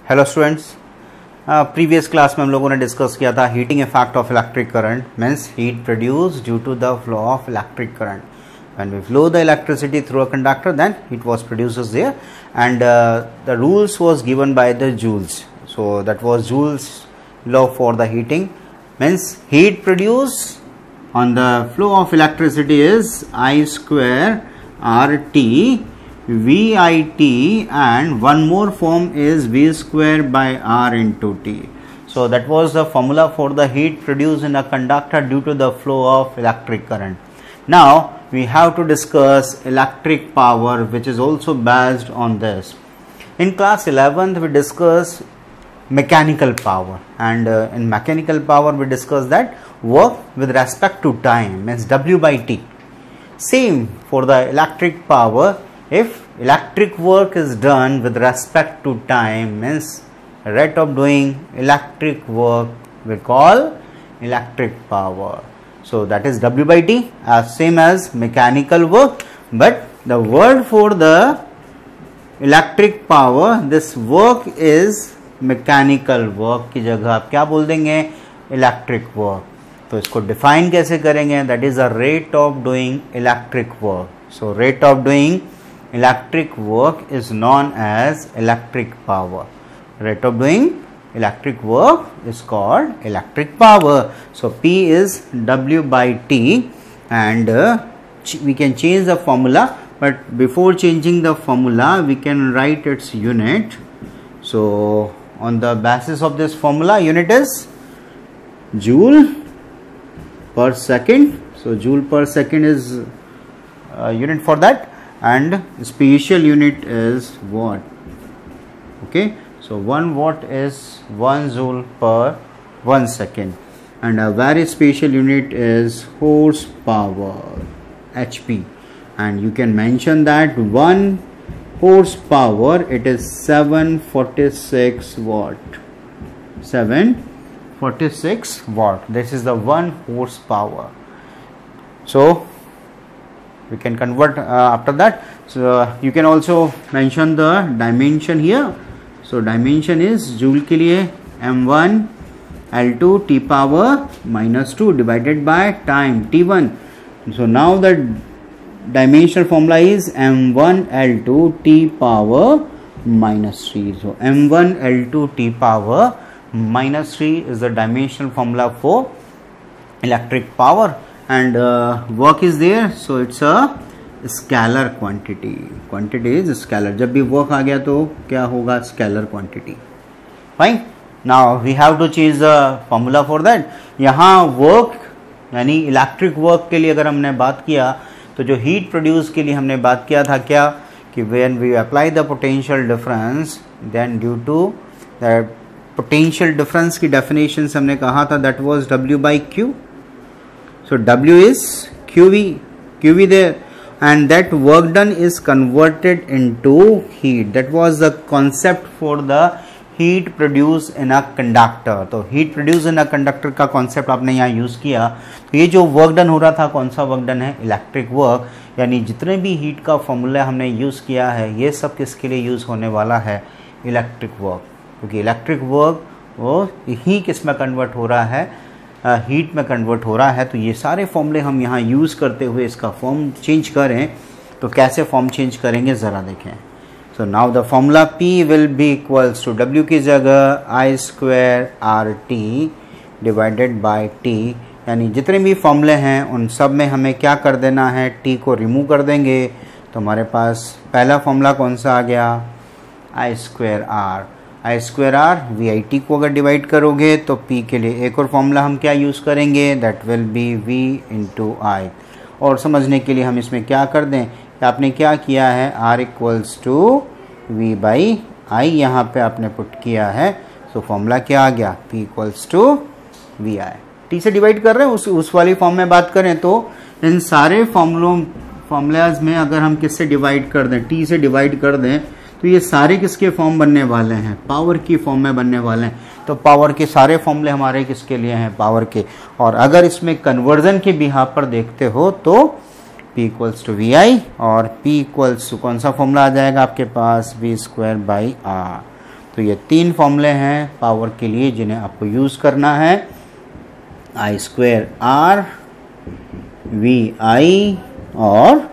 Hello students, previous class में हम लोगों ने डिस्कस किया था heating effect of electric current means heat produce due to the flow of electric current. When we flow the electricity through a conductor, then heat was produced there, and the rules was given by the Joule's. So that was Joule's law for the heating. Means heat produced on the flow of electricity is I square RT VIT, and one more form is V square by R into T. So that was the formula for the heat produced in a conductor due to the flow of electric current. Now we have to discuss electric power, which is also based on this. In class 11th we discussed mechanical power, and in mechanical power we discussed that work with respect to time means W by T. Same for the electric power. If electric work is done with respect to time means rate of doing electric work we call electric power. So that is W by T, as same as mechanical work, but the word for the electric power, this work is mechanical work की जगह आप क्या बोल देंगे, electric work. तो इसको define कैसे करेंगे, that is a rate of doing electric work. So rate of doing electric work is known as electric power. Rate of doing electric work is called electric power. So P is W by T, and we can change the formula, but before changing the formula we can write its unit. So on the basis of this formula, unit is joule per second. So joule per second is unit for that, and special unit is watt. Okay, so 1 watt is 1 joule per 1 second, and a very special unit is horsepower, HP, and you can mention that 1 horsepower it is 746 watt. 746 watt, this is the 1 horsepower. So we can convert after that. So you can also mention the dimension here. So dimension is joule के लिए m1 L2 t power minus 2 divided by time t1. So now the dimensional formula is m1 L2 t power minus 3. So m1 L2 t power minus 3 is the dimensional formula for electric power, and work is there, so it's a scalar quantity. Quantity is scalar. जब भी work आ गया तो क्या होगा, scalar quantity. Fine. Now we have to change the formula for that. यहाँ work यानी electric work के लिए अगर हमने बात किया तो जो heat produce के लिए हमने बात किया था क्या कि when we apply the potential difference, then due to the potential difference की definitions हमने कहा था that was W by Q. So W is QV there, and that work done is converted into heat. That was the concept for the heat produced in a conductor. तो heat produced in a conductor का concept आपने यहाँ use किया. तो ये जो work done हो रहा था, कौन सा work done है, electric work. यानी जितने भी heat का फॉर्मूला हमने यूज किया है ये सब किसके लिए यूज होने वाला है, electric work. क्योंकि electric work वो ही किस में कन्वर्ट हो रहा है, हीट में कन्वर्ट हो रहा है. तो ये सारे फॉर्मूले हम यहाँ यूज़ करते हुए इसका फॉर्म चेंज करें तो कैसे फॉर्म चेंज करेंगे ज़रा देखें. So now the formula P will be equals to W की जगह I square RT divided by T, यानी जितने भी फॉर्मूले हैं उन सब में हमें क्या कर देना है, T को रिमूव कर देंगे. तो हमारे पास पहला फॉर्मूला कौन सा आ गया, I स्क्वायर R VIT को अगर डिवाइड करोगे तो P के लिए एक और फॉर्मूला हम क्या यूज़ करेंगे, that will be V into I. और समझने के लिए हम इसमें क्या कर दें कि आपने क्या किया है, R equals to V by I यहाँ पे आपने पुट किया है. सो फॉर्मूला क्या आ गया, P equals to VI. T से डिवाइड कर रहे हैं, उस वाली फॉर्म में बात करें तो इन सारे फॉर्मूलाज में अगर हम किससे डिवाइड कर दें, T से डिवाइड कर दें, तो ये सारे किसके फॉर्म बनने वाले हैं, पावर की फॉर्म में बनने वाले हैं. तो पावर के सारे फॉर्मूले हमारे किसके लिए हैं, पावर के. और अगर इसमें कन्वर्जन के बिहाफ पर देखते हो तो P इक्वल्स टू VI और P इक्वल्स टू कौन सा फॉर्मूला आ जाएगा आपके पास, V स्क्वायर बाई R. तो ये 3 फॉर्मूले हैं पावर के लिए जिन्हें आपको यूज़ करना है, I²R, VI और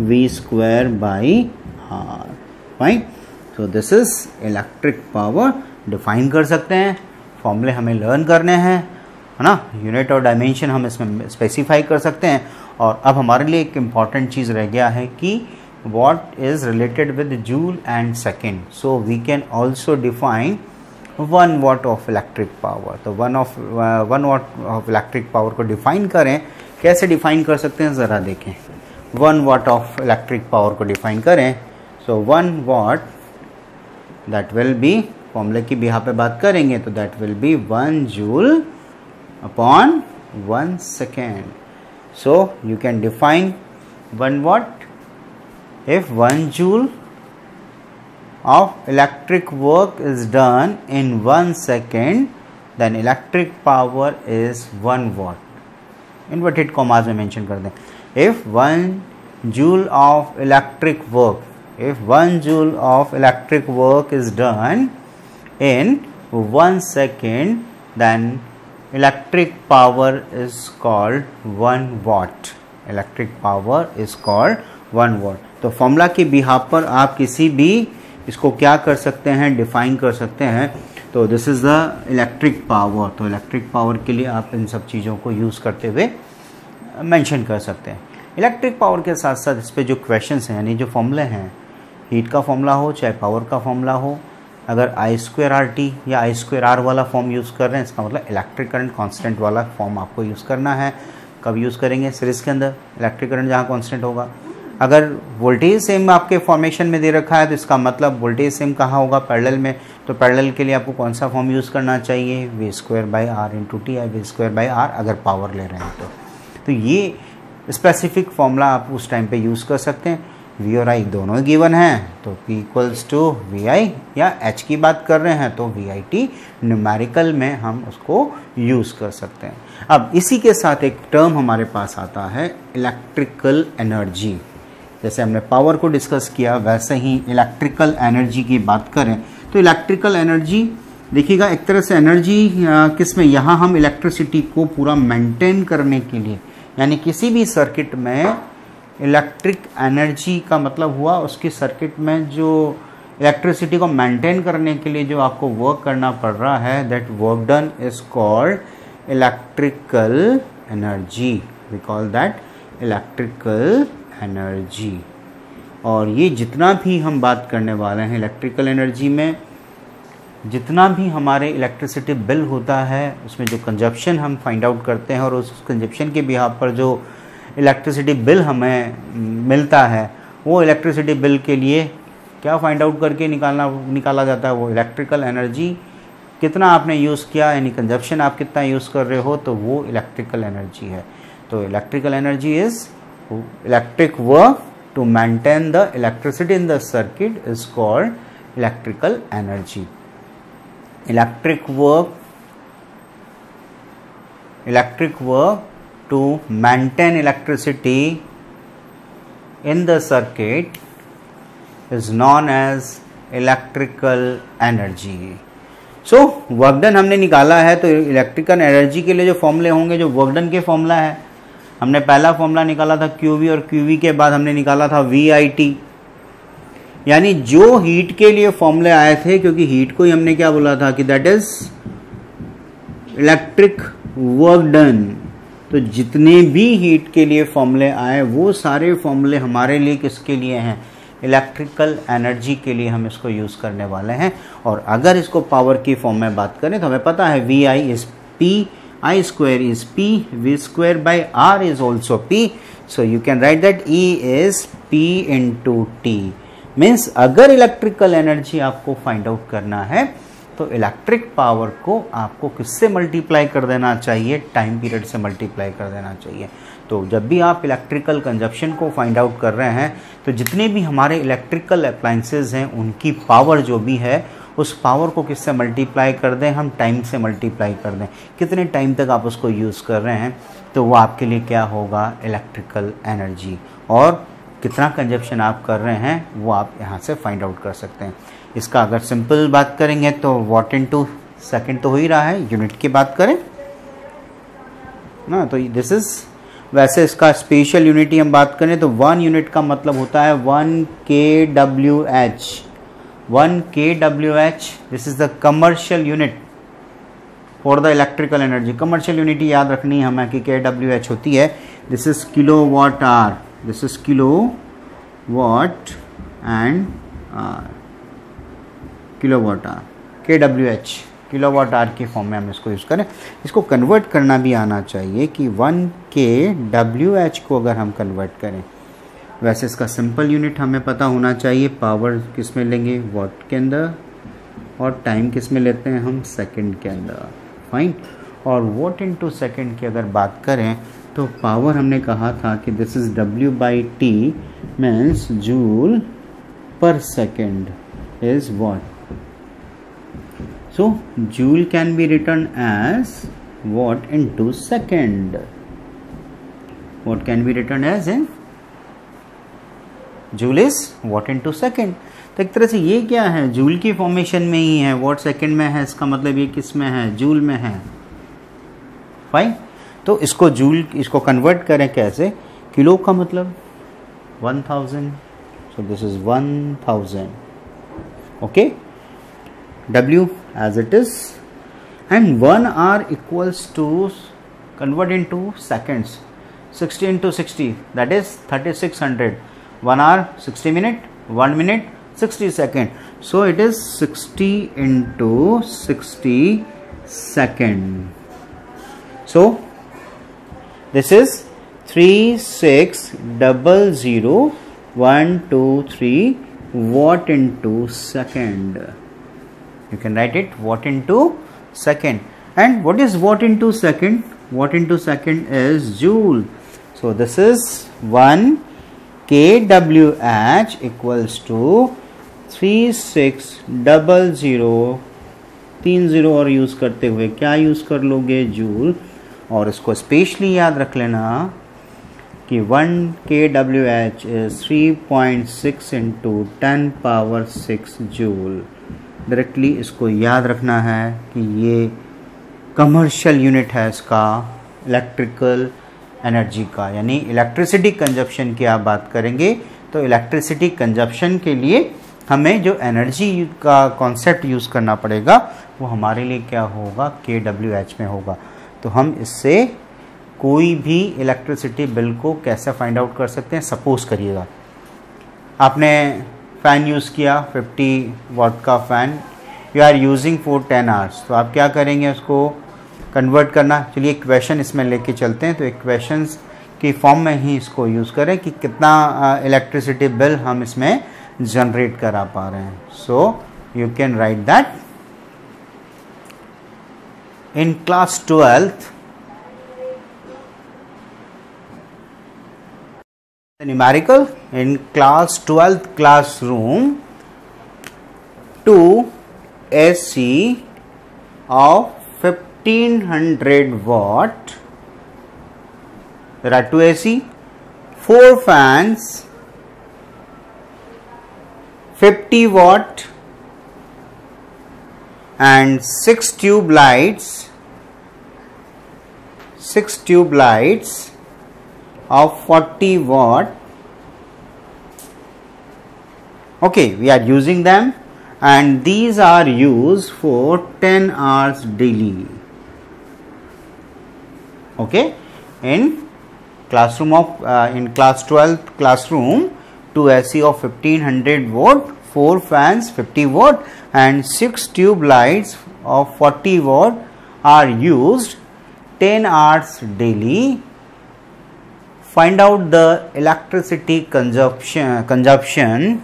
V²/R, fine. So this is electric power. Define कर सकते हैं, फॉर्मूले हमें लर्न करने हैं, है ना, यूनिट और डायमेंशन हम इसमें स्पेसिफाई कर सकते हैं। और अब हमारे लिए एक इम्पॉर्टेंट चीज़ रह गया है कि what is related with joule and second. So we can also define 1 watt of electric power. तो 1 watt of electric power को डिफाइन करें, कैसे डिफाइन कर सकते हैं ज़रा देखें। 1 watt of electric power को डिफाइन करें, so 1 watt that will be, फॉर्मूले की भी यहाँ पे बात करेंगे तो that will be 1 joule upon 1 second. So you can define 1 watt. If 1 joule of electric work is done in 1 second, then electric power is 1 watt. Inverted commas में mention कर दें। If 1 joule of electric work is done in 1 second, then electric power is called 1 watt. Electric power is called 1 watt. तो formula के behalf पर आप किसी भी इसको क्या कर सकते हैं, डिफाइन कर सकते हैं। तो this is the electric power. तो इलेक्ट्रिक पावर के लिए आप इन सब चीज़ों को यूज़ करते हुए मेंशन कर सकते हैं। इलेक्ट्रिक पावर के साथ साथ इस पे जो क्वेश्चंस हैं, यानी जो फॉर्मूले हैं, हीट का फॉर्मूला हो चाहे पावर का फॉर्मूला हो, अगर I²RT या I²R वाला फॉर्म यूज़ कर रहे हैं, इसका मतलब इलेक्ट्रिक करंट कांस्टेंट वाला फॉर्म आपको यूज़ करना है। कब यूज़ करेंगे? सीरीज़ के अंदर, इलेक्ट्रिक करंट जहाँ कांस्टेंट होगा। अगर वोल्टेज सेम आपके फॉर्मेशन में दे रखा है तो इसका मतलब वोल्टेज सेम कहाँ होगा? पैरेलल में। तो पैरेलल के लिए आपको कौन सा फॉर्म यूज़ करना चाहिए? V²/R × T या V²/R अगर पावर ले रहे हैं तो ये स्पेसिफिक फॉर्मूला आप उस टाइम पे यूज़ कर सकते हैं। V और I दोनों गिवन हैं तो P = VI, या H की बात कर रहे हैं तो VIT न्यूमेरिकल में हम उसको यूज़ कर सकते हैं। अब इसी के साथ एक टर्म हमारे पास आता है इलेक्ट्रिकल एनर्जी। जैसे हमने पावर को डिस्कस किया वैसे ही इलेक्ट्रिकल एनर्जी की बात करें तो इलेक्ट्रिकल एनर्जी देखिएगा एक तरह से एनर्जी किस में, यहाँ हम इलेक्ट्रिसिटी को पूरा मेंटेन करने के लिए, यानी किसी भी सर्किट में इलेक्ट्रिक एनर्जी का मतलब हुआ उसकी सर्किट में जो इलेक्ट्रिसिटी को मेंटेन करने के लिए जो आपको वर्क करना पड़ रहा है, that work done is called electrical energy. We call that electrical energy. और ये जितना भी हम बात करने वाले हैं इलेक्ट्रिकल एनर्जी में, जितना भी हमारे इलेक्ट्रिसिटी बिल होता है उसमें जो कंजप्शन हम फाइंड आउट करते हैं और उस कंजप्शन के बिहाफ पर जो इलेक्ट्रिसिटी बिल हमें मिलता है, वो इलेक्ट्रिसिटी बिल के लिए क्या फाइंड आउट करके निकाला जाता है? वो इलेक्ट्रिकल एनर्जी कितना आपने यूज़ किया, यानी कंजप्शन आप कितना यूज़ कर रहे हो, तो वो इलेक्ट्रिकल एनर्जी है। तो electrical energy is electric work to maintain the electricity in the circuit is called electrical energy. Electric work to maintain electricity in the circuit is known as electrical energy. So work done हमने निकाला है तो electrical energy के लिए जो फॉर्मूले होंगे, जो वर्क डन के फॉर्मूला है, हमने पहला फॉर्मूला निकाला था QV और QV के बाद हमने निकाला था VIT, यानी जो हीट के लिए फॉर्मूले आए थे, क्योंकि हीट को ही हमने क्या बोला था कि that is electric work done. तो जितने भी हीट के लिए फॉर्मूले आए वो सारे फॉर्मूले हमारे लिए किसके लिए हैं? इलेक्ट्रिकल एनर्जी के लिए हम इसको यूज़ करने वाले हैं। और अगर इसको पावर की फॉर्म में बात करें तो हमें पता है VI is P, I² is P, V²/R is also P. So you can write that E is P × T. Means अगर इलेक्ट्रिकल एनर्जी आपको फाइंड आउट करना है तो इलेक्ट्रिक पावर को आपको किससे मल्टीप्लाई कर देना चाहिए? टाइम पीरियड से मल्टीप्लाई कर देना चाहिए। तो जब भी आप इलेक्ट्रिकल कंजप्शन को फाइंड आउट कर रहे हैं तो जितने भी हमारे इलेक्ट्रिकल अप्लायंसेस हैं उनकी पावर जो भी है उस पावर को किससे मल्टीप्लाई कर दें? हम टाइम से मल्टीप्लाई कर दें। कितने टाइम तक आप उसको यूज़ कर रहे हैं तो वो आपके लिए क्या होगा? Electrical energy. और कितना कंजप्शन आप कर रहे हैं वो आप यहाँ से फाइंड आउट कर सकते हैं। इसका अगर सिंपल बात करेंगे तो वॉट इनटू सेकंड तो हो ही रहा है, यूनिट की बात करें ना तो दिस इज, वैसे इसका स्पेशल यूनिटी हम बात करें तो 1 यूनिट का मतलब होता है 1 kWh। 1 kWh this is the commercial unit for the electrical energy. Commercial unity याद रखनी है हमें कि kWh होती है, this is kilo watt hour, this is kilo watt and hour, kilo watt hour, kWh kilo watt hour की form में हम इसको यूज़ करें। इसको कन्वर्ट करना भी आना चाहिए कि 1 kWh को अगर हम कन्वर्ट करें, वैसे इसका सिंपल यूनिट हमें पता होना चाहिए, पावर किस में लेंगे, वाट के अंदर, और टाइम किस में लेते हैं हम, सेकंड के अंदर, फाइन। और वाट इनटू सेकंड की अगर बात करें तो पावर हमने कहा था कि this is W/T means joule पर second is what. So joule can be written as watt into second. What can be written as in joule is watt into second. तो एक तरह से ये क्या है, जूल की फॉर्मेशन में ही है, वॉट सेकंड में है, इसका मतलब ये किस में है, जूल में है, फाइन। तो इसको जूल, इसको कन्वर्ट करें कैसे, किलो का मतलब 1000, so this is 1000, okay, W as it is, and 1 hour equals to, convert into seconds, 60 into 60, that is 3600. 1 hour 60 minute, 1 minute 60 second, so it is 60 into 60 second. So this is 3600123 watt into second. You can write it watt into second. And what is watt into second? Watt into second is joule. So this is 1 kWh equals to 3600, और use करते हुए क्या use कर लोगे, joule. और इसको specially याद रख लेना कि 1 kWh is 3.6 into 10 power 6 joule. Directly इसको याद रखना है कि ये कमर्शियल यूनिट है इसका इलेक्ट्रिकल एनर्जी का, यानी इलेक्ट्रिसिटी कंजप्शन की आप बात करेंगे तो इलेक्ट्रिसिटी कंजप्शन के लिए हमें जो एनर्जी का कॉन्सेप्ट यूज़ करना पड़ेगा वो हमारे लिए क्या होगा, kWh में होगा। तो हम इससे कोई भी इलेक्ट्रिसिटी बिल को कैसे फाइंड आउट कर सकते हैं। सपोज करिएगा आपने फ़ैन यूज़ किया, 50 वाट का fan, you are using for 10 hours, तो आप क्या करेंगे, उसको कन्वर्ट करना। चलिए इक्वेशन इसमें लेके चलते हैं, तो इक्वेशंस की फॉर्म में ही इसको यूज़ करें कि कितना इलेक्ट्रिसिटी बिल हम इसमें जनरेट करा पा रहे हैं। So you can write that in class 12th numerical, in class 12th classroom, 2 AC of 1500 watt, there are 2 AC, 4 fans, 50 watt and 6 tube lights, 6 tube lights of 40 watt. Okay, we are using them and these are used for 10 hours daily. Okay, in classroom of in class 12th classroom, 2 AC of 1500 watt, 4 fans 50 watt and 6 tube lights of 40 watt are used 10 hours daily. Find out the electricity consumption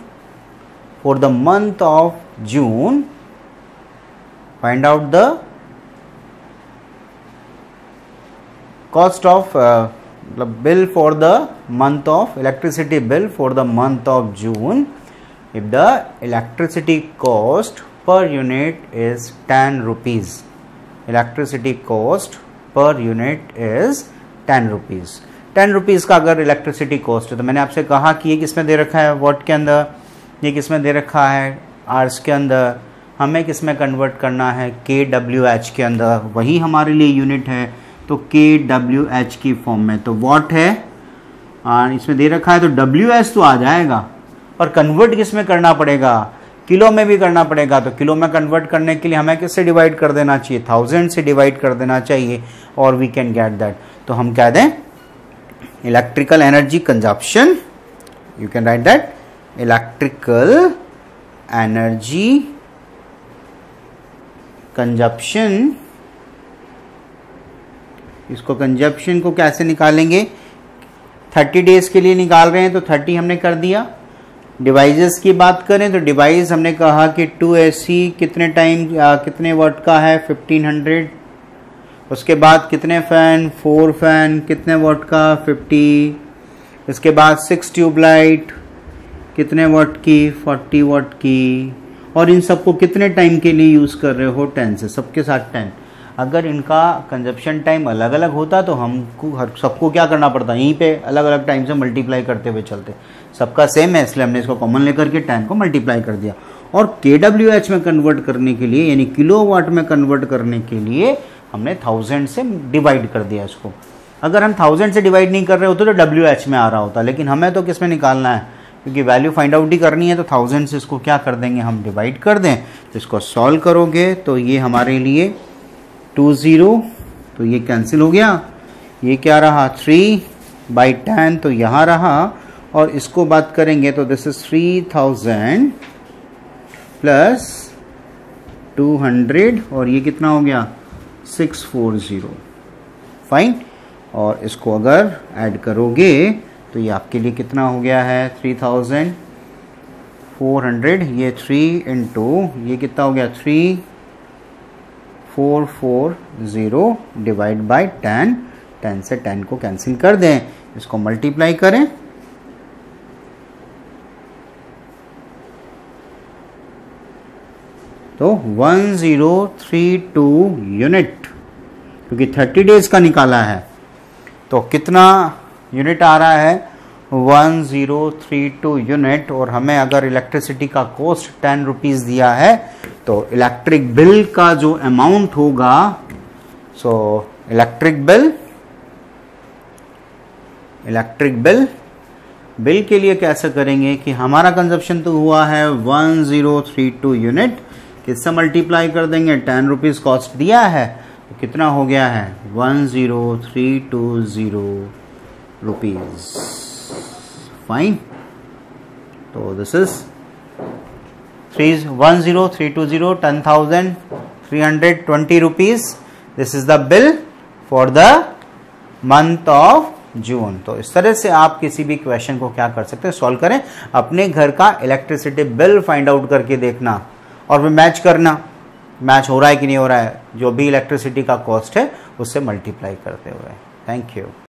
for the month of June. Find out the cost of the bill for the month of electricity bill for the month of June. If the electricity cost per unit is 10 rupees, electricity cost per unit is 10 rupees. 10 rupees का अगर electricity cost है, तो मैंने आपसे कहा कि ये किस में दे रखा है, वॉट के अंदर, ये किस में दे रखा है, आवर्स के अंदर, हमें किस में कन्वर्ट करना है, kWh के अंदर, वही हमारे लिए यूनिट है, तो kWh की फॉर्म में, तो वॉट है इसमें दे रखा है तो WH तो आ जाएगा, पर कन्वर्ट किस में करना पड़ेगा, किलो में भी करना पड़ेगा। तो किलो में कन्वर्ट करने के लिए हमें किससे डिवाइड कर देना चाहिए, 1000 से डिवाइड कर देना चाहिए, और वी कैन गेट दैट। तो हम कह दें electrical energy consumption, you can write that electrical energy consumption. इसको कंजप्शन को कैसे निकालेंगे, 30 डेज के लिए निकाल रहे हैं तो 30 हमने कर दिया। डिवाइसेस की बात करें तो डिवाइस हमने कहा कि 2AC कितने टाइम कितने वाट का है, 1500। उसके बाद कितने फैन, 4 फैन कितने वाट का, 50। इसके बाद 6 ट्यूबलाइट कितने वाट की, 40 वाट की। और इन सबको कितने टाइम के लिए यूज कर रहे हो, 10 से, सबके साथ 10। अगर इनका कंजप्शन टाइम अलग अलग होता तो हमको सबको क्या करना पड़ता, यहीं पे अलग अलग टाइम से मल्टीप्लाई करते हुए चलते। सबका सेम है, इसलिए हमने इसको कॉमन लेकर के 10 को मल्टीप्लाई कर दिया। और kWh में कन्वर्ट करने के लिए, यानी किलोवाट में कन्वर्ट करने के लिए, हमने 1000 से डिवाइड कर दिया इसको। अगर हम 1000 से डिवाइड नहीं कर रहे होते तो WH में आ रहा होता, लेकिन हमें तो किस में निकालना है, क्योंकि वैल्यू फाइंड आउट ही करनी है, तो 1000 से इसको क्या कर देंगे, हम डिवाइड कर दें। तो इसको सॉल्व करोगे तो ये हमारे लिए 20, तो ये कैंसिल हो गया। ये क्या रहा, 3/10, तो यहाँ रहा। और इसको बात करेंगे तो दिस इज 3000 प्लस 200, और ये कितना हो गया, 640। फाइन। और इसको अगर ऐड करोगे तो ये आपके लिए कितना हो गया है, 3400। ये 3 इंटू ये कितना हो गया, 3440 डिवाइड बाई 10। 10 से 10 को कैंसिल कर दें, इसको मल्टीप्लाई करें तो 1032 यूनिट, क्योंकि 30 डेज का निकाला है। तो कितना यूनिट आ रहा है, 1032 यूनिट। और हमें अगर इलेक्ट्रिसिटी का कॉस्ट 10 रुपीज दिया है तो इलेक्ट्रिक बिल का जो अमाउंट होगा, सो इलेक्ट्रिक बिल के लिए कैसे करेंगे कि हमारा कंजप्शन तो हुआ है 1032 यूनिट, किससे मल्टीप्लाई कर देंगे, 10 रुपीज कॉस्ट दिया है तो कितना हो गया है, 10320 रुपीज। फाइन। तो this is 10320, 10,320 rupees. This is the bill for the month of June. तो इस तरह से आप किसी भी क्वेश्चन को क्या कर सकते हैं, सॉल्व करें। अपने घर का इलेक्ट्रिसिटी बिल फाइंड आउट करके देखना और फिर मैच करना, मैच हो रहा है कि नहीं हो रहा है, जो भी इलेक्ट्रिसिटी का कॉस्ट है उससे मल्टीप्लाई करते हुए। Thank you.